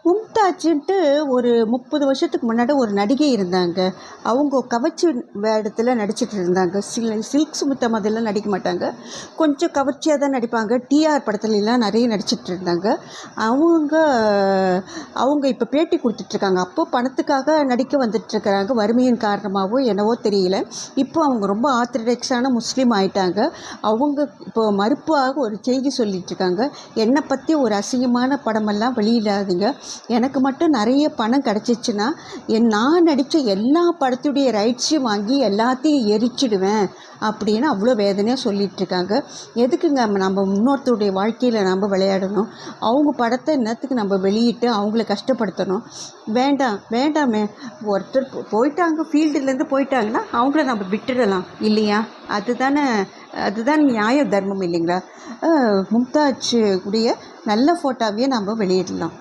மும்தாஜ்ன்ட்டு ஒரு 30 வருஷத்துக்கு முன்னாடி ஒரு நடிகை இருந்தாங்க. அவங்க கவர்ச்சி வேடத்தில் நடிச்சிட்டு இருந்தாங்க. சில்க் ஸ்மிதா மாதிரிலாம் நடிக்க மாட்டாங்க. கொஞ்சம் கவர்ச்சியாக தான் நடிப்பாங்க. டிஆர் படத்துலலாம் நிறைய நடிச்சிட்டு இருந்தாங்க. அவங்க அவங்க இப்போ பேட்டி கொடுத்துட்ருக்காங்க. அப்போ பணத்துக்காக நடிக்க வந்துட்டுருக்கிறாங்க. வறுமையின் காரணமாகவோ என்னவோ தெரியல. இப்போ அவங்க ரொம்ப ஆர்த்தடாக்ஸான முஸ்லீம் ஆயிட்டாங்க. அவங்க இப்போ மறுப்பாக ஒரு செய்தி சொல்லிகிட்ருக்காங்க. என்னை பற்றி ஒரு அசிங்கமான படமெல்லாம் வெளியிடாதீங்க, எனக்கு மட்டும் நிறைய பணம் கிடச்சிச்சின்னா நான் நடித்த எல்லா படத்துடைய ரைட்ஸையும் வாங்கி எல்லாத்தையும் எரிச்சிடுவேன் அப்படின்னு அவ்வளோ வேதனையாக சொல்லிகிட்ருக்காங்க. எதுக்குங்க நம்ம இன்னொருத்தருடைய வாழ்க்கையில் நம்ம விளையாடணும்? அவங்க படத்தை என்னத்துக்கு நம்ம வெளியிட்டு அவங்கள கஷ்டப்படுத்தணும்? வேண்டாமே. ஒருத்தர் போயிட்டாங்க, ஃபீல்டுலேருந்து போயிட்டாங்கன்னா அவங்கள நம்ம விட்டுடலாம் இல்லையா? அதுதான் நியாய தர்மம் இல்லைங்களா? மும்தாஜ் உடைய நல்ல ஃபோட்டோவையே நம்ம வெளியிடலாம்.